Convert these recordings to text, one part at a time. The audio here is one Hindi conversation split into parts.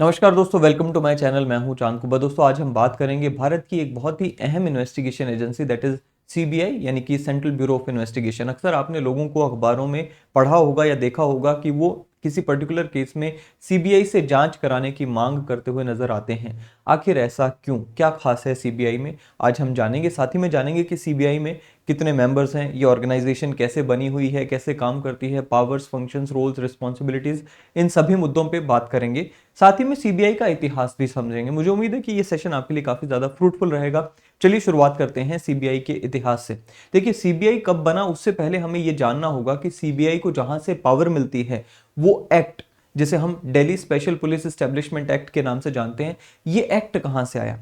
नमस्कार दोस्तों, वेलकम टू माय चैनल। मैं हूं चांद कुबा। दोस्तों, आज हम बात करेंगे भारत की एक बहुत ही अहम investigation agency that is CBI यानी कि सेंट्रल ब्यूरो ऑफ इन्वेस्टिगेशन। अक्सर आपने लोगों को अखबारों में पढ़ा होगा या देखा होगा कि वो किसी पर्टिकुलर केस में सीबीआई से जांच कराने की मांग करते हुए नजर आते हैं। आखिर ऐसा क्यों, क्या खास है सीबीआई में, आज हम जानेंगे। साथ ही में जानेंगे कि सीबीआई में कितने मेंबर्स हैं, ये ऑर्गेनाइजेशन कैसे बनी हुई है, कैसे काम करती है, पावर्स, फंक्शंस, रोल्स, रिस्पॉन्सिबिलिटीज, इन सभी मुद्दों पे बात करेंगे। साथ ही में सीबीआई का इतिहास भी समझेंगे। मुझे उम्मीद है कि ये सेशन आपके लिए काफी ज्यादा फ्रूटफुल रहेगा। चलिए शुरुआत करते हैं सीबीआई के इतिहास से। देखिए, सीबीआई कब बना उससे पहले हमें यह जानना होगा कि सीबीआई को जहां से पावर मिलती है वो एक्ट, जिसे हम Delhi special police establishment act के नाम से जानते हैं, ये एक्ट कहां से आया।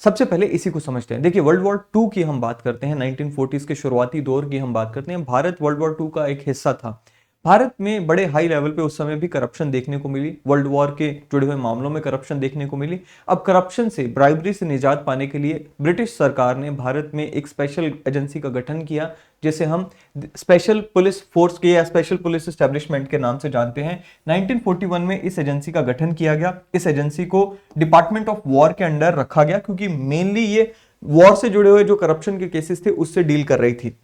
सबसे पहले इसी को समझते हैं। देखिए, वर्ल्ड वॉर टू की हम बात करते हैं, 1940s के शुरुआती दौर की हम बात करते हैं। भारत वर्ल्ड वॉर टू का एक हिस्सा था। भारत में बड़े हाई लेवल पे उस समय भी करप्शन देखने को मिली, वर्ल्ड वॉर के जुड़े हुए मामलों में करप्शन देखने को मिली। अब करप्शन से, ब्राइबरी से निजात पाने के लिए ब्रिटिश सरकार ने भारत में एक स्पेशल एजेंसी का गठन किया, जिसे हम स्पेशल पुलिस फोर्स के या स्पेशल पुलिस एस्टेब्लिशमेंट के नाम से जानते हैं। 1941 में इस एजेंसी का गठन किया गया। इस एजेंसी को डिपार्टमेंट ऑफ वॉर के अंडर रखा गया, क्योंकि मेनली ये वॉर से जुड़े हुए जो करप्शन के केसेस थे उससे डील कर रही थी।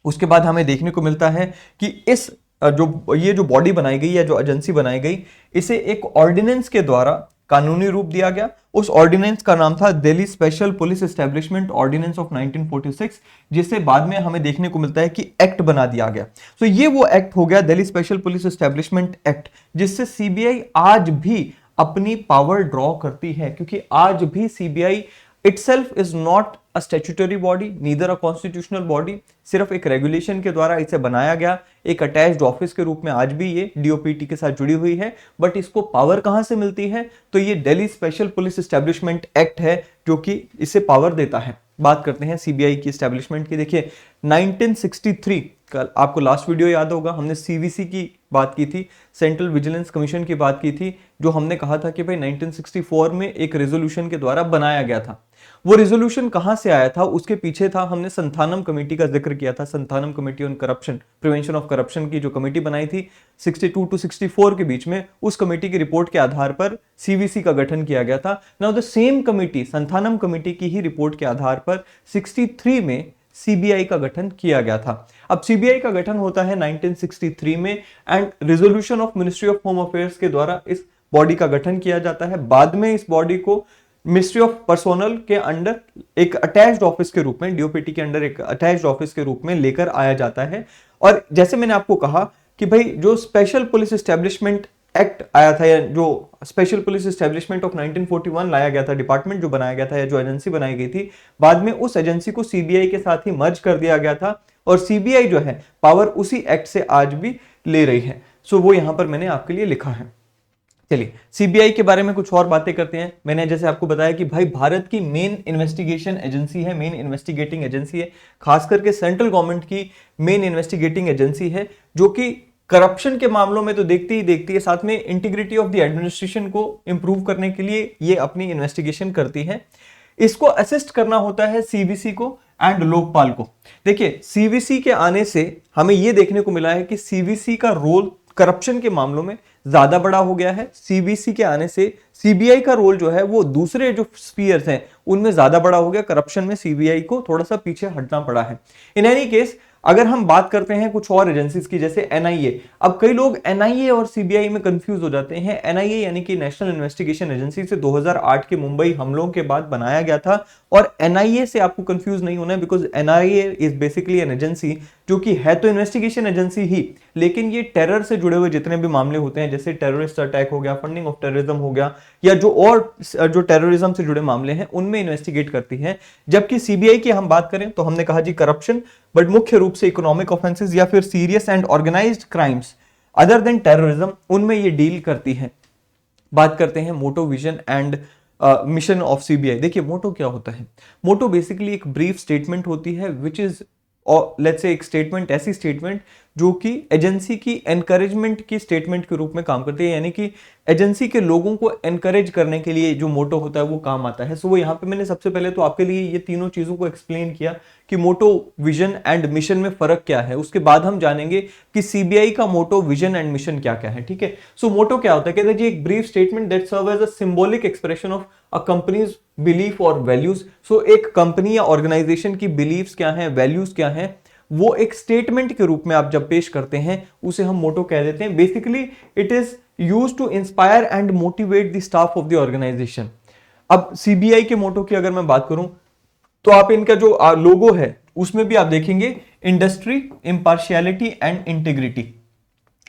उसके बाद हमें देखने को मिलता है कि इस जो बॉडी बनाई गई या जो एजेंसी बनाई गई, इसे एक ऑर्डिनेंस के द्वारा कानूनी रूप दिया गया। उस ऑर्डिनेंस का नाम था Delhi special police establishment ordinance of 1946, जिसे बाद में हमें देखने को मिलता है कि एक्ट बना दिया गया। तो ये वो एक्ट हो गया, Delhi special police establishment act, जिससे सीबीआई आज भी अपनी पावर ड्रॉ करती है। क्योंकि आज भी CBI itself is not a statutory body, neither a constitutional body, सिर्फ एक रेगुलेशन के द्वारा इसे बनाया गया, एक अटैच्ड ऑफिस के रूप में आज भी ये डीओपीटी के साथ जुड़ी हुई है। बट इसको पावर कहां से मिलती है, तो ये Delhi special police establishment act है जो कि इसे पावर देता है। बात करते हैं सीबीआई की एस्टेब्लिशमेंट की। देखिए, 1963 कल आपको लास्ट वीडियो याद होगा, हमने सीवीसी की बात की थी, सेंट्रल विजिलेंस कमीशन की बात की थी, जो हमने कहा था कि भाई 1964 में एक रेजोल्यूशन के द्वारा बनाया गया था। वो रेजोल्यूशन कहां से आया था, उसके पीछे था, हमने संथानम कमेटी का जिक्र किया था। Santhanam committee on corruption, prevention of corruption की जो कमेटी बनाई थी 62 टू 64 के बीच में, उस कमेटी की रिपोर्ट के आधार पर सीवीसी का गठन किया गया था। Now the same committee, Santhanam committee की ही रिपोर्ट के आधार पर 63 में सीबीआई का गठन किया गया था। अब सीबीआई का गठन होता है 1963 में, and resolution of ministry of home affairs के द्वारा इस बॉडी का गठन किया जाता है। बाद में इस बॉडी को मिनिस्ट्री ऑफ पर्सोनल के अंडर एक अटैच्ड ऑफिस के रूप में, डीओपीटी के अंडर एक अटैच्ड ऑफिस के रूप में लेकर आया जाता है। और जैसे मैंने आपको कहा कि भाई जो स्पेशल पुलिस एस्टेब्लिशमेंट एक्ट आया था, या जो स्पेशल पुलिस एस्टेब्लिशमेंट ऑफ 1941 लाया गया था, डिपार्टमेंट जो बनाया गया था या जो एजेंसी बनाई गई थी, बाद में उस एजेंसी को सीबीआई के साथ ही मर्ज कर दिया गया था। और सीबीआई जो है पावर उसी एक्ट से आज भी ले रही है। सो वो यहां पर मैंने आपके लिए लिखा है। चलिए, सीबीआई के बारे में कुछ और बातें करते हैं। मैंने जैसे आपको बताया कि भाई भारत की मेन इन्वेस्टिगेशन एजेंसी है, मेन इन्वेस्टिगेटिंग एजेंसी है, खास करके सेंट्रल गवर्नमेंट की मेन इन्वेस्टिगेटिंग एजेंसी है, जो कि करप्शन के मामलों में तो देखती ही देखती है, साथ में इंटीग्रिटी ऑफ द एडमिनिस्ट्रेशन को इंप्रूव करने के लिए ये अपनी इन्वेस्टिगेशन करती है। इसको असिस्ट करना होता है सीवीसी को एंड लोकपाल को। देखिए, सीवीसी के आने से हमें यह देखने को मिला है कि सीवीसी का रोल करप्शन के मामलों में ज्यादा बड़ा हो गया है। सीबीसी के आने से सीबीआई का रोल जो है वो दूसरे जो स्फीयर्स हैं उनमें ज्यादा बड़ा हो गया। करप्शन में सीबीआई को थोड़ा सा पीछे हटना पड़ा है। इन एनी केस, अगर हम बात करते हैं कुछ और एजेंसीज की, जैसे एनआईए। अब कई लोग एनआईए और सीबीआई में कंफ्यूज हो जाते हैं। एनआईए यानी कि नेशनल इन्वेस्टिगेशन एजेंसी से 2008 के मुंबई हमलों के बाद बनाया गया था। और एनआईए से आपको कंफ्यूज नहीं होना है, because NIA is basically an agency जो कि है तो इन्वेस्टिगेशन एजेंसी ही, लेकिन ये टेरर से जुड़े हुए जितने भी मामले होते हैं, जैसे टेररिस्ट अटैक हो गया, फंडिंग ऑफ टेररिज्म हो गया, या जो और जो टेररिज्म से जुड़े मामले हैं उनमें इन्वेस्टिगेट करती है। जबकि सीबीआई की हम बात करें तो हमने कहा जी करप्शन, बट मुख्य रूप से इकोनॉमिक ऑफेंसेस या फिर serious and organised crimes other than terrorism, उनमें ये डील करती है। बात करते हैं motto, vision and mission of CBI. देखिए, मोटो क्या होता है? मोटो बेसिकली एक ब्रीफ स्टेटमेंट होती है विच इज और लेट्स से एक स्टेटमेंट, ऐसी स्टेटमेंट जो कि एजेंसी की एनकरेजमेंट की स्टेटमेंट के रूप में काम करती है, यानी कि एजेंसी के लोगों को एनकरेज करने के लिए जो मोटो होता है वो काम आता है। सो वो यहाँ पे मैंने सबसे पहले तो आपके लिए ये तीनों चीजों को एक्सप्लेन किया कि मोटो, विजन एंड मिशन में फर्क क्या है। उसके बाद हम जानेंगे कि सीबीआई का मोटो, विजन एंड मिशन क्या क्या है, ठीक है। सो मोटो क्या होता है, कहते हैं जी एक brief statement that serve as a symbolic expression of a company's belief और वैल्यूज। सो एक कंपनी या ऑर्गेनाइजेशन की बिलीव्स क्या है, वैल्यूज क्या है, वो एक स्टेटमेंट के रूप में आप जब पेश करते हैं उसे हम मोटो कह देते हैं। Basically it is used to inspire and motivate the staff of the organization. अब सीबीआई के मोटो की अगर मैं बात करूं तो आप इनका जो लोगो है उसमें भी आप देखेंगे इंडस्ट्री, इंपार्शियलिटी एंड इंटीग्रिटी,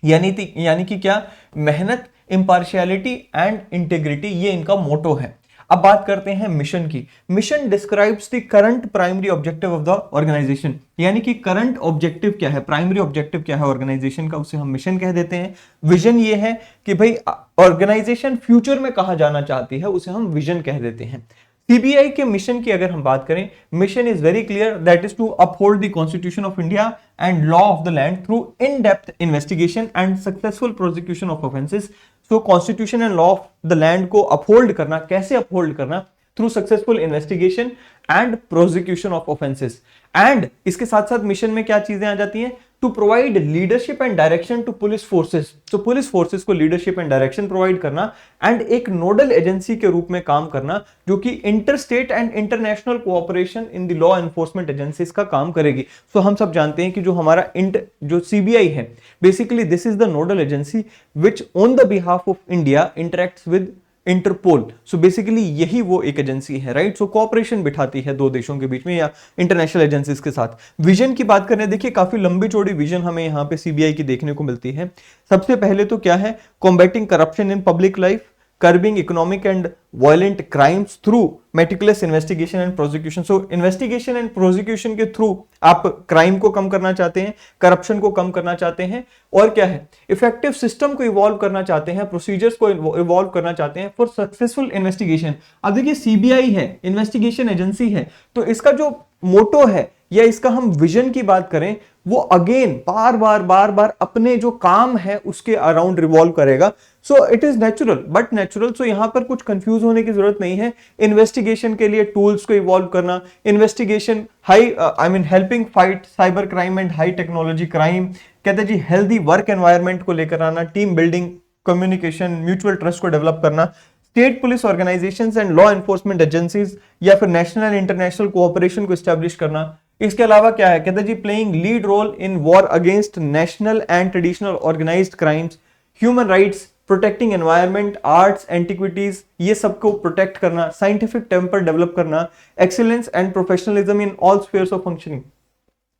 यानी कि क्या, मेहनत, इंपार्शियलिटी एंड इंटीग्रिटी, ये इनका मोटो है। अब बात करते हैं मिशन की। Mission describes the current primary objective of the organization, यानी कि करंट ऑब्जेक्टिव क्या है, प्राइमरी ऑब्जेक्टिव क्या है ऑर्गेनाइजेशन का, उसे हम मिशन कह देते हैं। विजन ये है कि भाई ऑर्गेनाइजेशन फ्यूचर में कहां जाना चाहती है, उसे हम विजन कह देते हैं। सीबीआई के मिशन की अगर हम बात करें, mission is very clear, that is to uphold the constitution of India and law of the land through in depth investigation and successful prosecution of offences. So constitution and law of the land को अपहोल्ड करना, कैसे अपहोल्ड करना, through successful investigation and prosecution of offences. And इसके साथ साथ मिशन में क्या चीजें आ जाती हैं, to provide leadership and direction to police forces. तो पुलिस फोर्सेस को लीडरशिप एंड डायरेक्शन प्रोवाइड करना एंड एक नोडल एजेंसी के रूप में काम करना जो कि inter state and international cooperation in the law enforcement agencies का काम करेगी। सो हम सब जानते हैं कि जो हमारा जो सीबीआई है, basically this is the nodal agency which on the behalf of India interacts with Interpol. So basically यही वो एक एजेंसी है, राइट। सो कोऑपरेशन बिठाती है दो देशों के बीच में या इंटरनेशनल एजेंसीज के साथ। विजन की बात करें, देखिए काफी लंबी चौड़ी विजन हमें यहाँ पे सीबीआई की देखने को मिलती है। सबसे पहले तो क्या है, combating corruption in public life, curbing economic and violent crimes through meticulous investigation and prosecution। So investigation and prosecution के थ्रू आप क्राइम को कम करना चाहते हैं, करप्शन को कम करना चाहते हैं, और क्या है, इफेक्टिव सिस्टम को इवॉल्व करना चाहते हैं, प्रोसीजर्स को इवॉल्व करना चाहते हैं फॉर सक्सेसफुल इन्वेस्टिगेशन। अब देखिए सीबीआई है, इन्वेस्टिगेशन एजेंसी है, तो इसका जो मोटो है या इसका हम विजन की बात करें, वो अगेन बार बार अपने जो काम है उसके अराउंड रिवॉल्व करेगा। So it is natural but natural. So यहां पर कुछ कंफ्यूज होने की जरूरत नहीं है। इन्वेस्टिगेशन के लिए टूल्स को इवॉल्व करना, investigation helping fight cyber crime and high technology crime, कहते हैं जी हेल्दी वर्क एनवायरनमेंट को लेकर आना, team building, communication, mutual trust को डेवलप करना, state police organisations and law enforcement agencies या फिर नेशनल एंड इंटरनेशनल कोऑपरेशन को एस्टैब्लिश करना। इसके अलावा क्या है, कहते हैं जी playing lead role in war against national and traditional organised crimes, human rights, protecting environment, arts, antiquities, ये सबको प्रोटेक्ट करना, साइंटिफिक टेम्पर डेवलप करना, excellence and professionalism in all spheres of functioning.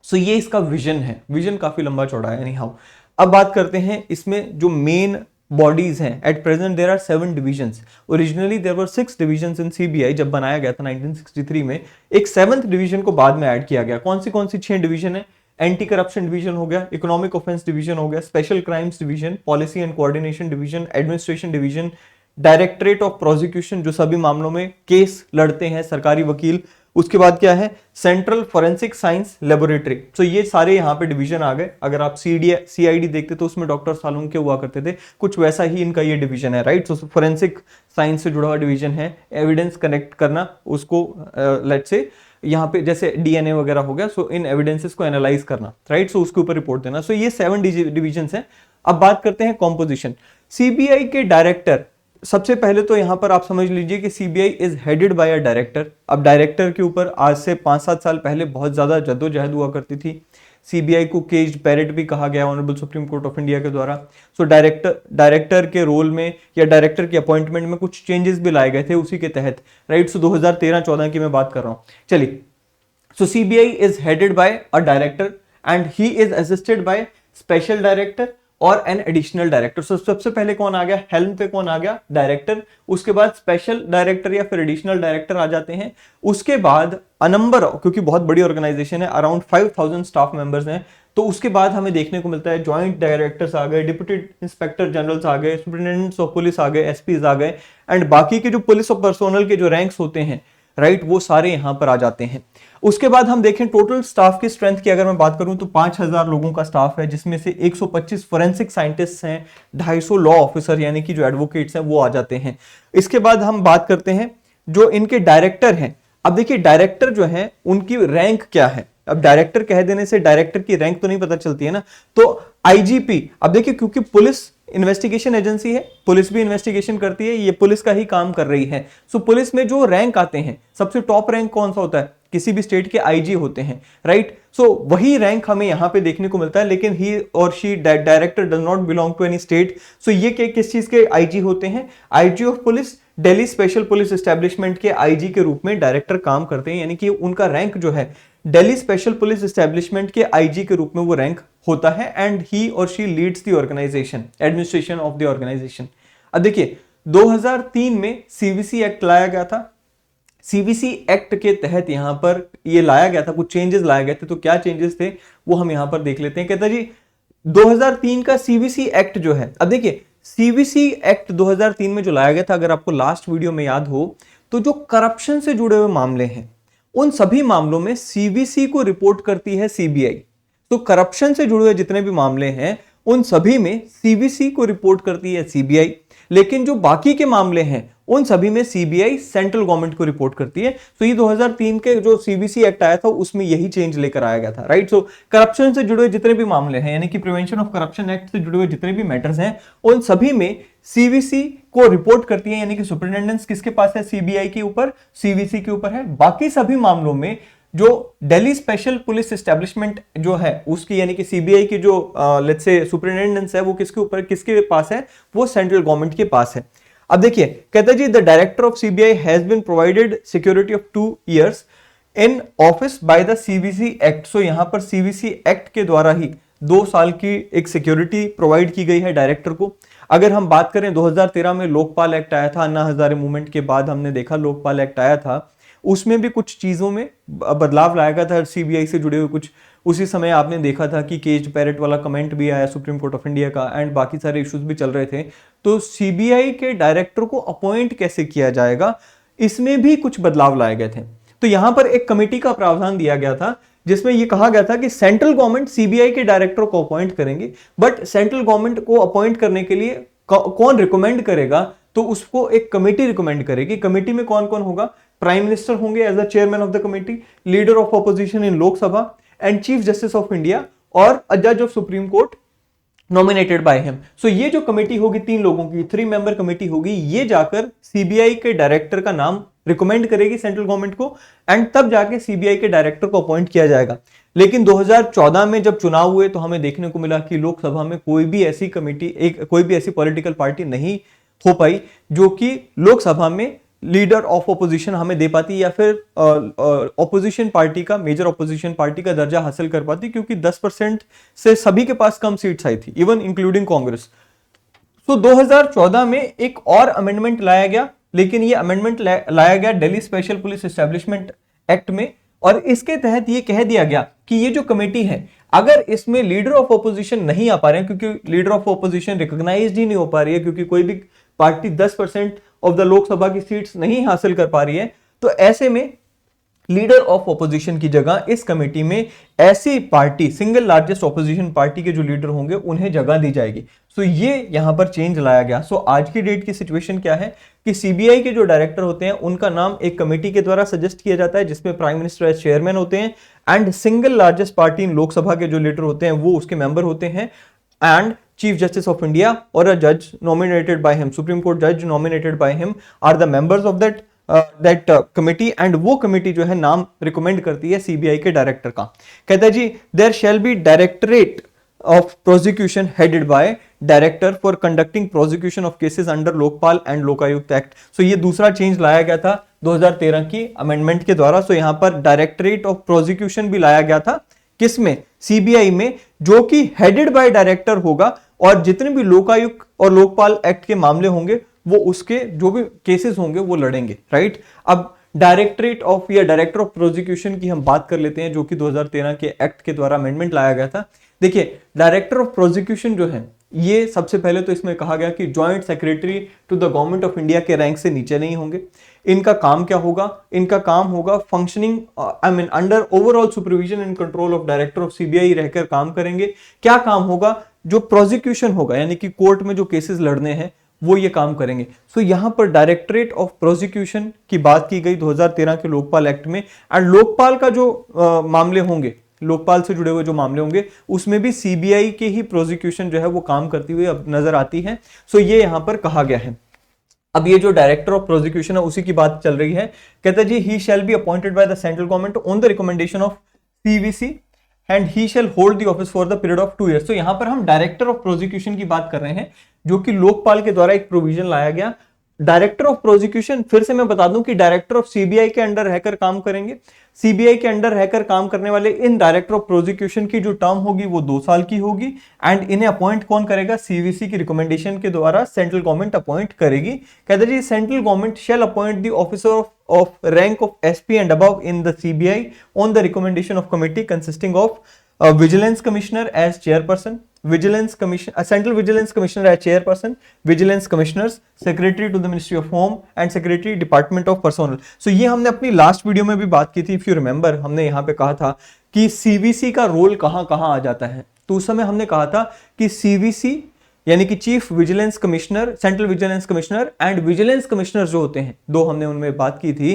So ये इसका विजन है। विजन काफी लंबा चौड़ा है एनी हाउ। अब बात करते हैं इसमें जो मेन बॉडीज हैं। At present there are 7 divisions. Originally there were 6 divisions in CBI. जब बनाया गया था 1963 में, एक 7th डिवीजन को बाद में ऐड किया गया। कौन सी 6 डिवीजन है, एंटी करप्शन डिवीजन हो गया, इकोनॉमिक ऑफेंस डिवीजन हो गया, special crimes division, policy and coordination division, administration division, directorate of prosecution जो सभी मामलों में केस लड़ते हैं सरकारी वकील, उसके बाद क्या है, सेंट्रल फॉरेंसिक साइंस लेबोरेटरी। तो ये सारे यहाँ पे डिवीजन आ गए। अगर आप सीआईडी देखते तो उसमें डॉक्टर सालून के हुआ करते थे, कुछ वैसा ही इनका ये डिवीजन है, राइट। सो फॉरेंसिक साइंस से जुड़ा हुआ डिवीजन है, एविडेंस कनेक्ट करना, उसको लेट्स से यहाँ पे जैसे डीएनए वगैरह हो गया, सो इन एविडेंसेस को एनालाइज करना, राइट। सो उसके ऊपर रिपोर्ट देना। सो ये 7 डिवीजन है। अब बात करते हैं कॉम्पोजिशन। सीबीआई के डायरेक्टर, सबसे पहले तो यहां पर आप समझ लीजिए कि CBI is headed by a director. अब डायरेक्टर के ऊपर आज से 5-7 साल पहले बहुत ज्यादा जद्दोजहद हुआ करती थी। सीबीआई को केज्ड पैरेट भी कहा गया honourable supreme court of India के द्वारा। सो डायरेक्टर के रोल में या डायरेक्टर की अपॉइंटमेंट में कुछ चेंजेस भी लाए गए थे उसी के तहत, राइट। सो 2013-14 की मैं बात कर रहा हूं। चलिए, so CBI is headed by a director and he is assisted by special director और एन एडिशनल डायरेक्टर। सो सबसे पहले कौन आ गया, हेल्म पे कौन आ गया, डायरेक्टर। उसके बाद स्पेशल डायरेक्टर या फिर एडिशनल डायरेक्टर आ जाते हैं। उसके बाद अनंबर, क्योंकि बहुत बड़ी ऑर्गेनाइजेशन है, अराउंड 5000 स्टाफ मेंबर्स हैं, तो उसके बाद हमें देखने को मिलता है ज्वाइंट डायरेक्टर्स आ गए, डिप्टी इंस्पेक्टर जनरल्स आ गए, सुपरिटेंडेंट्स ऑफ पुलिस आ गए, एसपीज आ गए, एंड बाकी के जो पुलिस और पर्सोनल के जो रैंक्स होते हैं राइट, वो सारे यहां पर आ जाते हैं। उसके बाद हम देखें टोटल स्टाफ की स्ट्रेंथ की अगर मैं बात करूं तो 5000 लोगों का स्टाफ है, जिसमें से 125 फोरेंसिक साइंटिस्ट हैं, 250 लॉ ऑफिसर यानी कि जो एडवोकेट्स हैं वो आ जाते हैं। इसके बाद हम बात करते हैं जो इनके डायरेक्टर हैं। अब देखिए डायरेक्टर जो है उनकी रैंक क्या है। अब डायरेक्टर कह देने से डायरेक्टर की रैंक तो नहीं पता चलती है ना, तो आईजीपी, अब देखिए क्योंकि पुलिस इन्वेस्टिगेशन एजेंसी है, पुलिस भी इन्वेस्टिगेशन करती है, ये पुलिस का ही काम कर रही है। सो पुलिस में जो रैंक आते हैं सबसे टॉप रैंक कौन सा होता है, किसी भी स्टेट के आईजी होते हैं, राइट। सो वही रैंक हमें यहां पे देखने को मिलता है, लेकिन ही और she director does not belong to any state. So ये किस चीज के आईजी होते हैं, IG of police, Delhi special police establishment के आईजी के रूप में डायरेक्टर काम करते हैं, यानी कि उनका रैंक जो है दिल्ली स्पेशल पुलिस एस्टेब्लिशमेंट के आईजी के रूप में वो रैंक होता है। एंड ही और she leads the organization, administration of the organization. अब देखिए 2003 में सीवीसी एक्ट लाया गया था। सीवीसी एक्ट के तहत यहां पर ये लाया गया था, कुछ चेंजेस लाए गए थे। तो क्या चेंजेस थे वो हम यहां पर देख लेते हैं। कहता जी 2003 का सीवीसी एक्ट जो है, अब देखिए सीवीसी एक्ट 2003 में जो लाया गया था, अगर आपको लास्ट वीडियो में याद हो तो जो करप्शन से जुड़े हुए मामले हैं उन सभी मामलों में सीवीसी को रिपोर्ट करती है सीबीआई। तो करप्शन से जुड़े हुए जितने भी मामले हैं उन सभी में सीवीसी को रिपोर्ट करती है सीबीआई, लेकिन जो बाकी के मामले हैं उन सभी में सीबीआई सेंट्रल गवर्नमेंट को रिपोर्ट करती है। तो ये 2003 के जो सीवीसी एक्ट आया था उसमें यही चेंज लेकर आया गया था, राइट। सो करप्शन से जुड़े हुए जितने भी मामले हैं, यानी कि प्रिवेंशन ऑफ करप्शन एक्ट से जुड़े हुए जितने भी मैटर्स हैं उन सभी में सीवीसी को रिपोर्ट करती है, यानी कि सुपरिटेंडेंस किसके पास है, सीबीआई के ऊपर, सीवीसी के ऊपर है। बाकी सभी मामलों में जो दिल्ली स्पेशल पुलिस एस्टेब्लिशमेंट जो है उसकी, यानी कि सीबीआई की जो लेट्स से सुपरिटेंडेंस है वो किसके ऊपर, किसके पास है, वो सेंट्रल गवर्नमेंट के पास है। अब देखिए कहता जी the director of CBI has been provided security of 2 years in office by the CVC act. So यहां पर सीवीसी एक्ट के द्वारा ही 2 साल की एक सिक्योरिटी प्रोवाइड की गई है डायरेक्टर को। अगर हम बात करें 2013 में लोकपाल एक्ट आया था, अन्ना हजारे मूवमेंट के बाद हमने देखा लोकपाल एक्ट आया था, उसमें भी कुछ चीजों में बदलाव लाया गया था सीबीआई से जुड़े हुए कुछ। उसी समय आपने देखा था कि केज पैरेट वाला कमेंट भी आया सुप्रीम कोर्ट ऑफ इंडिया का, एंड बाकी सारे इश्यूज भी चल रहे थे। तो सीबीआई के डायरेक्टर को अपॉइंट कैसे किया जाएगा, इसमें भी कुछ बदलाव लाए गए थे। तो यहां पर एक कमेटी का प्रावधान दिया गया था जिसमें यह कहा गया था कि सेंट्रल गवर्नमेंट सीबीआई के डायरेक्टर को अपॉइंट करेंगे, बट सेंट्रल गवर्नमेंट को अपॉइंट करने के लिए कौन रिकमेंड करेगा, तो उसको एक कमेटी रिकमेंड करेगी। कमेटी में कौन कौन होगा, प्राइम मिनिस्टर होंगे as the chairman of the committee, leader of opposition in Lok Sabha and chief justice of India और अ जज of supreme court nominated by him. सो ये जो कमेटी होगी 3 लोगों की, 3 मेंबर कमेटी होगी, ये जाकर सीबीआई के डायरेक्टर का नाम रिकमेंड करेगी सेंट्रल गवर्नमेंट को, एंड तब जाके सीबीआई के डायरेक्टर को अपॉइंट किया जाएगा। लेकिन 2014 में जब चुनाव हुए तो हमें देखने को मिला कि लोकसभा में कोई भी ऐसी कमेटी, कोई भी ऐसी पॉलिटिकल पार्टी नहीं हो पाई जो कि लोकसभा में लीडर ऑफ ऑपोजिशन हमें दे पाती या फिर ऑपोजिशन पार्टी का, मेजर ऑपोजिशन पार्टी का दर्जा हासिल कर पाती, क्योंकि 10% से सभी के पास कम सीट्स आई थी, इवन इंक्लूडिंग कांग्रेस। सो 2014 में एक और अमेंडमेंट लाया गया, लेकिन ये अमेंडमेंट लाया गया Delhi special police establishment act में, और इसके तहत ये कह दिया गया कि ये जो कमेटी है अगर इसमें लीडर ऑफ ऑपोजिशन नहीं आ पा रहे हैं, क्योंकि लीडर ऑफ ऑपोजिशन रिकॉग्नाइज्ड ही नहीं हो पा रही है, क्योंकि कोई भी पार्टी 10% ऑफ द लोकसभा की सीट्स नहीं हासिल कर पा रही है, तो ऐसे में लीडर ऑफ ऑपोजिशन की जगह इस कमेटी में ऐसी party, single largest opposition party के जो लीडर होंगे उन्हें जगह दी जाएगी। सो ये यहां पर चेंज लाया गया। सो आज की डेट की सिचुएशन क्या है कि सीबीआई के जो डायरेक्टर होते हैं उनका नाम एक कमेटी के द्वारा सजेस्ट किया जाता है, जिसमें प्राइम मिनिस्टर एज चेयरमैन होते हैं, एंड सिंगल लार्जेस्ट पार्टी इन लोकसभा के जो लीडर होते हैं वो उसके मेंबर होते हैं, and Chief Justice of India or a judge nominated by him, Supreme Court judge nominated by him are the members of that committee, and वो कमेटी जो है नाम रिकमेंड करती है सीबीआई के डायरेक्टर का। कहता है जी there shall be directorate of prosecution headed by director for conducting prosecution of cases under Lokpal and Lokayukta act. So ये दूसरा चेंज लाया गया था 2013 की अमेंडमेंट के द्वारा। सो यहां पर डायरेक्टरेट ऑफ प्रोसिक्यूशन भी लाया गया था, किसमें, सीबीआई में, जो कि हेडेड बाय डायरेक्टर होगा, और जितने भी लोकायुक्त और लोकपाल एक्ट के मामले होंगे वो उसके जो भी केसेस होंगे वो लड़ेंगे, राइट। अब डायरेक्टरेट ऑफ या डायरेक्टर ऑफ प्रोसिक्यूशन की हम बात कर लेते हैं, जो कि 2013 के एक्ट के द्वारा अमेंडमेंट लाया गया था। देखिए डायरेक्टर ऑफ प्रोसिक्यूशन जो है ये सबसे पहले तो इसमें कहा गया कि joint secretary to the government of India के रैंक से नीचे नहीं होंगे। इनका काम क्या होगा? इनका काम होगा functioning under overall supervision and control of director of CBI रहकर काम करेंगे। क्या काम होगा? जो प्रोसिक्यूशन होगा, यानी कि कोर्ट में जो केसेस लड़ने हैं वो ये काम करेंगे। सो यहां पर डायरेक्टरेट ऑफ प्रोसिक्यूशन की बात की गई 2013 के लोकपाल एक्ट में। एंड लोकपाल का जो मामले होंगे, लोकपाल से जुड़े हुए जो मामले होंगे, उसमें भी सीबीआई के ही प्रोसिक्यूशन जो है वो काम करती हुई अब नजर आती है। सो ये यहां पर कहा गया है। अब ये जो डायरेक्टर ऑफ प्रोसिक्यूशन है उसी की बात चल रही है। कहता है जी, he shall be appointed by the central government on the recommendation of CVC and he shall hold the office for the period of 2 years। तो यहां पर हम डायरेक्टर ऑफ प्रोसिक्यूशन की बात कर रहे हैं, जो कि लोकपाल के द्वारा एक प्रोविजन लाया गया। डायरेक्टर ऑफ प्रोसिक्यूशन, फिर से मैं बता दूं कि डायरेक्टर ऑफ सीबीआई के अंडर रहकर काम करेंगे। सीबीआई के अंडर रहकर काम करने वाले इन डायरेक्टर ऑफ प्रोसिक्यूशन की जो टर्म होगी वो 2 साल की होगी। एंड इन्हें अपॉइंट कौन करेगा? सीवीसी की रिकमेंडेशन के द्वारा सेंट्रल गवर्नमेंट अपॉइंट करेगी। कहते जी, central government shall appoint the officer of rank of SP and above in the CBI on the recommendation of committee consisting of vigilance commissioner as chairperson, vigilance commissioner, central vigilance commissioner as chairperson, vigilance commissioners, secretary to the ministry of home and secretary department of personnel. So ये हमने अपनी लास्ट वीडियो में भी बात की थी। इफ यू रिमेंबर, हमने यहाँ पे कहा था कि सीवीसी का रोल कहाँ कहाँ आ जाता है। तो उस समय हमने कहा था कि सीवीसी यानी कि chief vigilance commissioner, central vigilance commissioner and vigilance commissioner जो होते हैं, दो हमने उनमें बात की थी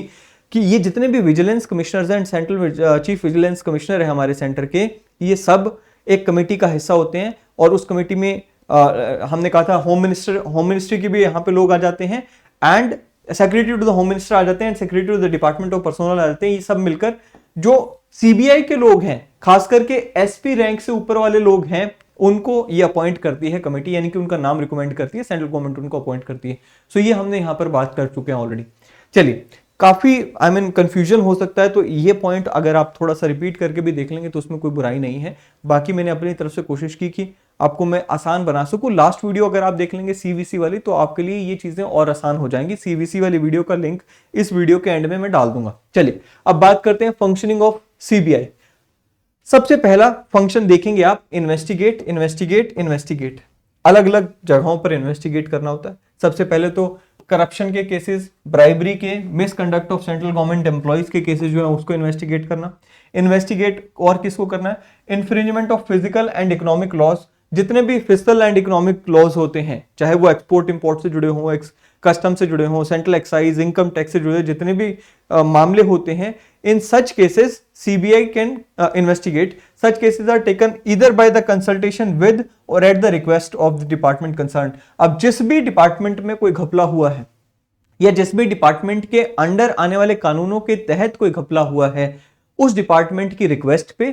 कि ये जितने भी vigilance commissioners and central chief vigilance commissioner है हमारे सेंटर के, ये सब एक कमेटी का हिस्सा होते हैं। और उस कमेटी में हमने कहा था होम मिनिस्ट्री के भी यहाँ पे लोग आ जाते हैं, and secretary to the home minister आ जाते हैं, and secretary to the department of personnel आ जाते हैं। ये सब मिलकर जो सीबीआई के लोग हैं, खास करके एसपी रैंक से ऊपर वाले लोग हैं, उनको ये अपॉइंट करती है कमेटी, यानी कि उनका नाम रिकमेंड करती है, सेंट्रल गवर्नमेंट उनको अपॉइंट करती है। सो ये हमने यहाँ पर बात कर चुके हैं ऑलरेडी। चलिए, काफी कंफ्यूजन हो सकता है, तो ये पॉइंट अगर आप थोड़ा सा रिपीट करके भी देख लेंगे तो उसमें कोई बुराई नहीं है। बाकी मैंने अपनी तरफ से कोशिश की कि आपको मैं आसान बना सकूं। लास्ट वीडियो अगर आप देख लेंगे सीवीसी वाली, तो आपके लिए ये चीजें और आसान हो जाएंगी। सीवीसी वाली वीडियो का लिंक इस वीडियो के एंड में मैं डाल दूंगा। चलिए, अब बात करते हैं फंक्शनिंग ऑफ सीबीआई। सबसे पहला फंक्शन देखेंगे आप, इन्वेस्टिगेट इन्वेस्टिगेट इन्वेस्टिगेट। अलग अलग जगहों पर इन्वेस्टिगेट करना होता है। सबसे पहले तो करप्शन के केसेस, ब्राइबरी के, misconduct of central government employees के केसेस जो है उसको इन्वेस्टिगेट करना। इन्वेस्टिगेट और किसको करना है? Infringement of physical and economic laws. जितने भी फिजिकल एंड इकोनॉमिक लॉज होते हैं, चाहे वो एक्सपोर्ट इंपोर्ट से जुड़े हों, कस्टम से जुड़े हों, सेंट्रल एक्साइज, इनकम टैक्स से जुड़े जितने भी मामले होते हैं, in such cases CBI can investigate. Such cases are taken either by the consultation with or at the request of the department concern. अब जिस भी डिपार्टमेंट में कोई घपला हुआ है या जिस भी डिपार्टमेंट के अंडर आने वाले कानूनों के तहत कोई घपला हुआ है, उस डिपार्टमेंट की रिक्वेस्ट पे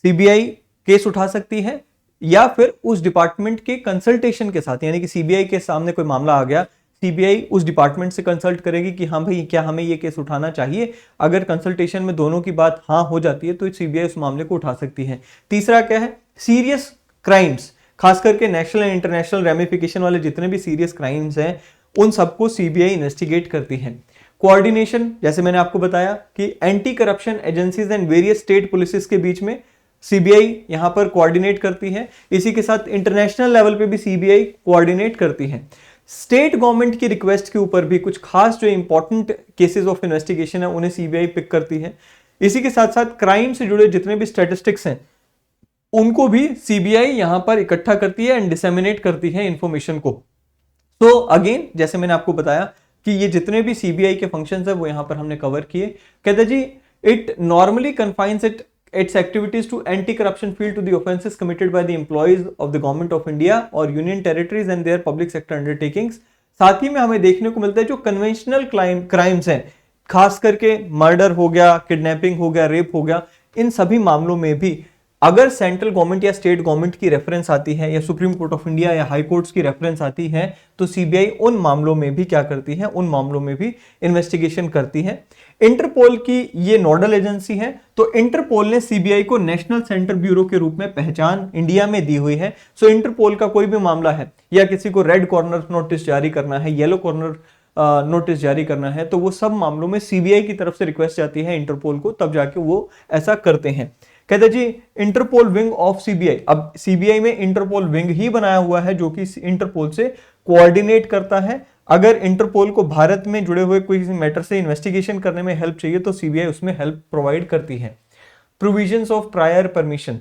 सीबीआई केस उठा सकती है, या फिर उस डिपार्टमेंट के कंसल्टेशन के साथ, यानी कि सीबीआई के सामने कोई मामला आ गया, सीबीआई उस डिपार्टमेंट से कंसल्ट करेगी कि हाँ भाई, क्या हमें ये केस उठाना चाहिए। अगर कंसल्टेशन में दोनों की बात हाँ हो जाती है तो सीबीआई उस मामले को उठा सकती है। तीसरा क्या है? सीरियस क्राइम्स, खास करके नेशनल एंड इंटरनेशनल रेमिफिकेशन वाले जितने भी सीरियस क्राइम्स हैं, उन सबको सीबीआई इन्वेस्टिगेट करती है। कोऑर्डिनेशन, जैसे मैंने आपको बताया कि anti corruption agencies and various state polices के बीच में सीबीआई यहां पर कोऑर्डिनेट करती है। इसी के साथ इंटरनेशनल लेवल पे भी सीबीआई कोऑर्डिनेट करती है। स्टेट गवर्नमेंट की रिक्वेस्ट के ऊपर भी कुछ खास जो इंपॉर्टेंट केसेस ऑफ इन्वेस्टिगेशन है उन्हें सीबीआई पिक करती है। इसी के साथ साथ क्राइम से जुड़े जितने भी स्टैटिस्टिक्स हैं उनको भी सीबीआई यहां पर इकट्ठा करती है एंड डिसेमिनेट करती है इंफॉर्मेशन को। तो अगेन, जैसे मैंने आपको बताया कि ये जितने भी सीबीआई के फंक्शंस है वो यहां पर हमने कवर किए। कहते जी, it normally confines its activities to anti-corruption field to the offences committed by the employees of the government of India or union territories and their public sector undertakings। साथ ही में हमें देखने को मिलता है जो कन्वेंशनल क्राइम्स हैं, खास करके मर्डर हो गया, किडनैपिंग हो गया, रेप हो गया, इन सभी मामलों में भी अगर सेंट्रल गवर्नमेंट या स्टेट गवर्नमेंट की रेफरेंस आती है या सुप्रीम कोर्ट ऑफ इंडिया या हाई कोर्ट्स की रेफरेंस आती है, तो सीबीआई उन मामलों में भी क्या करती है? उन मामलों में भी इन्वेस्टिगेशन करती है। इंटरपोल की ये नोडल एजेंसी है, तो इंटरपोल ने सीबीआई को नेशनल सेंटर ब्यूरो के रूप में पहचान इंडिया में दी हुई है। सो इंटरपोल का कोई भी मामला है या किसी को रेड कॉर्नर नोटिस जारी करना है, येलो कॉर्नर नोटिस जारी करना है, तो वो सब मामलों में सीबीआई की तरफ से रिक्वेस्ट जाती है इंटरपोल को, तब जाके वो ऐसा करते हैं। कहते जी इंटरपोल विंग ऑफ सीबीआई। अब सीबीआई में इंटरपोल विंग ही बनाया हुआ है जो कि इंटरपोल से कोऑर्डिनेट करता है। अगर इंटरपोल को भारत में जुड़े हुए कोई मैटर से इन्वेस्टिगेशन करने में हेल्प चाहिए तो सीबीआई उसमें हेल्प प्रोवाइड करती है। Provisions of prior permission.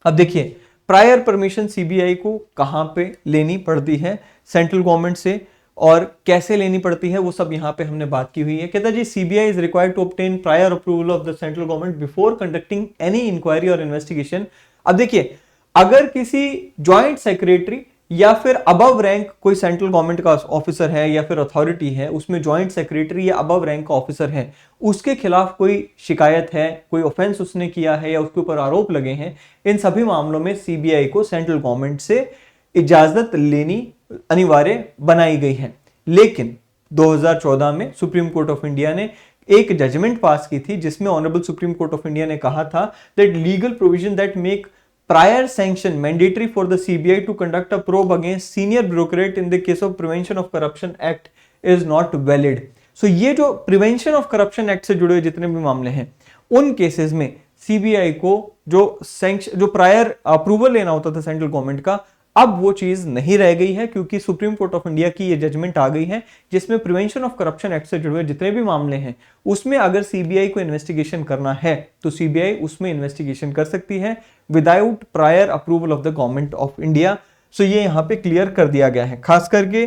अब देखिए प्रायर परमिशन सीबीआई को कहां पे लेनी पड़ती है सेंट्रल गवर्नमेंट से और कैसे लेनी पड़ती है, वो सब यहां पे हमने बात की हुई है। कहता जी CBI is required to obtain prior approval of the central government before conducting any inquiry or investigation. अब देखिए अगर किसी ज्वाइंट सेक्रेटरी या फिर अबव रैंक कोई सेंट्रल गवर्नमेंट का ऑफिसर है या फिर अथॉरिटी है, उसमें ज्वाइंट सेक्रेटरी या अबव रैंक का ऑफिसर है, उसके खिलाफ कोई शिकायत है, कोई ऑफेंस उसने किया है या उसके ऊपर आरोप लगे हैं, इन सभी मामलों में सीबीआई को सेंट्रल गवर्नमेंट से इजाजत लेनी अनिवार्य बनाई गई है। लेकिन 2014 में सुप्रीम कोर्ट ऑफ इंडिया ने एक जजमेंट पास की थी जिसमें honourable supreme court of India ने कहा था that legal provision that make prior sanction mandatory for the CBI to conduct a probe against senior bureaucrat in the case of Prevention of Corruption Act is not valid. So ये जो Prevention of Corruption Act से जुड़े हुए जितने भी मामले हैं उन केसेस में सीबीआई को जो प्रायर अप्रूवल लेना होता था सेंट्रल गवर्नमेंट का, अब वो चीज नहीं रह गई है क्योंकि सुप्रीम कोर्ट ऑफ इंडिया की ये जजमेंट आ गई है जिसमें प्रिवेंशन ऑफ करप्शन एक्ट से जुड़े हुए जितने भी मामले हैं उसमें अगर सीबीआई को इन्वेस्टिगेशन करना है तो सीबीआई उसमें इन्वेस्टिगेशन कर सकती है without prior approval of the government of India. So ये यहाँ पे क्लियर कर दिया गया है। खास करके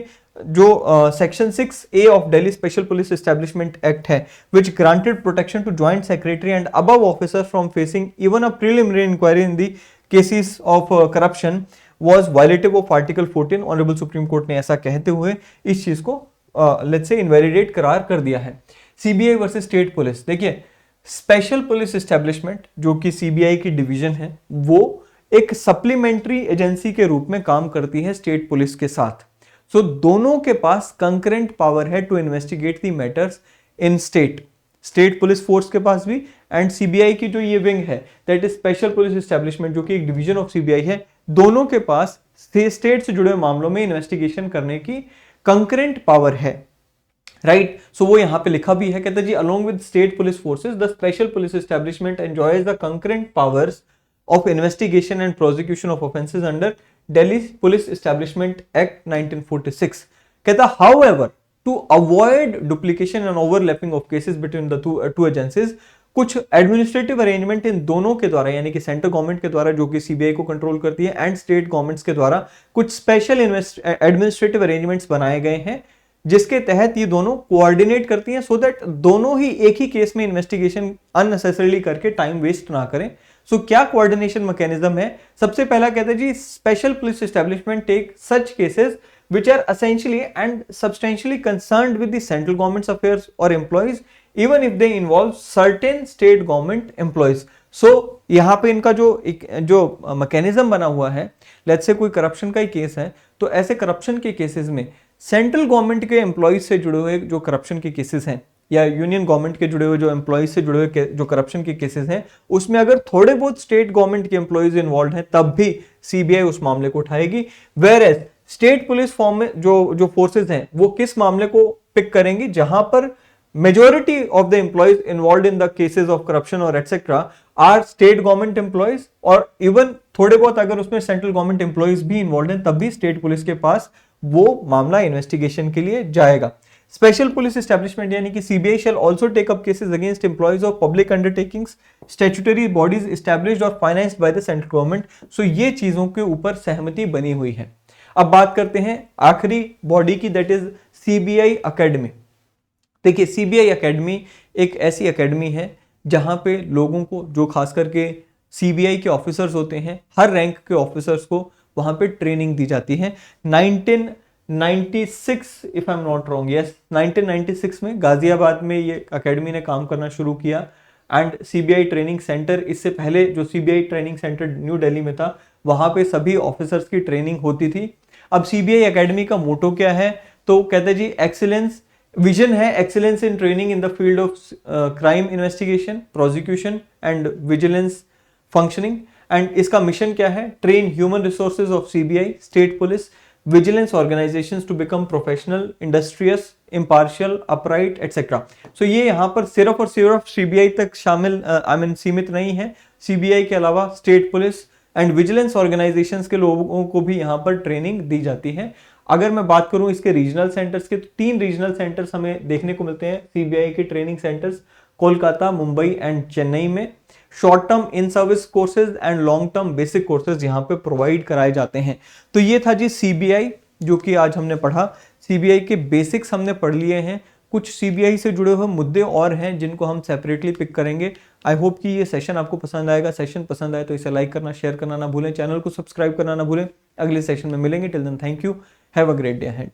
जो section 6A of Delhi special police establishment act है which granted protection to joint secretary and above officer from facing even a preliminary inquiry in the cases of corruption was violative of Article 14। Honourable supreme court ने ऐसा कहते हुए इस चीज को लेट्स से इनवैलिडेट करार कर दिया है। CBI versus state police. देखिए स्पेशल पुलिस एस्टेब्लिशमेंट जो कि सीबीआई की डिवीजन है वो एक सप्लीमेंट्री एजेंसी के रूप में काम करती है स्टेट पुलिस के साथ। सो दोनों के पास कंकरेंट पावर है to investigate the matters in state police force के पास भी एंड सीबीआई की जो ये विंग है that is special police establishment जो कि एक डिवीजन ऑफ सीबीआई है, दोनों के पास स्टेट से जुड़े मामलों में इन्वेस्टिगेशन करने की कंकरेंट पावर है। राइट सो वो यहां पे लिखा भी है, कहता जी along with state police forces the special police establishment enjoys the concurrent powers of investigation and prosecution of offences under Delhi police establishment act 1946। कहता however to avoid duplication and overlapping of cases between the two agencies, कुछ एडमिनिस्ट्रेटिव अरेंजमेंट इन दोनों के द्वारा यानी कि सेंट्रल गवर्नमेंट के द्वारा जो कि सीबीआई को कंट्रोल करती है एंड स्टेट गवर्नमेंट्स के द्वारा कुछ स्पेशल एडमिनिस्ट्रेटिव अरेंजमेंट्स बनाए गए हैं जिसके तहत ये दोनों कोऑर्डिनेट करती हैं सो दैट दोनों ही एक ही केस में इन्वेस्टिगेशन अननेसेसरीली करके टाइम वेस्ट ना करें। सो क्या कोऑर्डिनेशन मैकेनिज्म है? सबसे पहला कहते हैं जी special police establishment take such cases which are essentially and substantially concerned with the central government's affairs or employees even if they involve certain state government employees। so यहाँ पे इनका जो मैकेनिज्म बना हुआ है, लेट्स से कोई करप्शन का ही केस है तो ऐसे करप्शन के केसेस में सेंट्रल गवर्नमेंट के एम्प्लॉयज से जुड़े हुए जो करप्शन के केसेस हैं या यूनियन गवर्नमेंट के जुड़े हुए जो एम्प्लॉयज से जुड़े हुए जो करप्शन के केसेस हैं उसमें अगर थोड़े बहुत स्टेट गवर्नमेंट के एम्प्लॉयज इन्वॉल्व हैं तब भी सीबीआई उस मामले को उठाएगी। वेयर स्टेट पुलिस फॉर्म में जो फोर्सेस हैं वो किस मामले को पिक करेंगी जहां पर majority of the employees involved in the cases of corruption और etcetera are state government employees और इवन थोड़े बहुत अगर उसमें सेंट्रल गवर्नमेंट एम्प्लॉयज भी इन्वॉल्व हैं तब भी स्टेट पुलिस के पास वो मामला इन्वेस्टिगेशन के लिए जाएगा। स्पेशल पुलिस एस्टेब्लिशमेंट यानी कि CBI shall also take up cases against employees of public undertakings statutory bodies established or financed by the central government. So ये चीजों के ऊपर सहमति बनी हुई है। अब बात करते हैं आखिरी बॉडी की दैट इज सीबीआई एकेडमी। देखिए सीबीआई एकेडमी एक ऐसी एकेडमी है जहां पे लोगों को जो खास करके सीबीआई के ऑफिसर्स होते हैं हर रैंक के ऑफिसर्स को वहां पे ट्रेनिंग दी जाती है। 1996 if I am not wrong, yes 1996 में गाजियाबाद में ये एकेडमी ने काम करना शुरू किया एंड सीबीआई ट्रेनिंग सेंटर, इससे पहले जो CBI training centre new Delhi में था वहां पे सभी ऑफिसर्स की ट्रेनिंग होती थी। अब सीबीआई एकेडमी का मोटो क्या है? तो कहते हैं जी एक्सीलेंस, विजन है excellence in training in the field of crime investigation, prosecution and vigilance functioning. And इसका मिशन क्या है? Train human resources of CBI, state police vigilance organisations to become professional, industrious, impartial, upright etcetera. So ये यहाँ पर सिर्फ और सिर्फ सीबीआई तक शामिल सीमित नहीं है। सीबीआई के अलावा state police and vigilance organisations के लोगों को भी यहाँ पर ट्रेनिंग दी जाती है। अगर मैं बात करूं इसके रीजनल सेंटर्स के, तो 3 रीजनल सेंटर्स हमें देखने को मिलते हैं सीबीआई के training centres, Kolkata, Mumbai and Chennai में। Short term in service courses and long term basic courses यहाँ पे प्रोवाइड कराए जाते हैं। तो ये था जी सीबीआई, जो कि आज हमने पढ़ा। सीबीआई के बेसिक्स हमने पढ़ लिए हैं। कुछ सीबीआई से जुड़े हुए मुद्दे और हैं जिनको हम सेपरेटली पिक करेंगे। आई होप कि ये सेशन आपको पसंद आएगा। सेशन पसंद आए तो इसे लाइक करना, शेयर करना ना भूलें, चैनल को सब्सक्राइब करना ना भूलें। अगले सेशन में मिलेंगे। Till then thank you, have a great day ahead.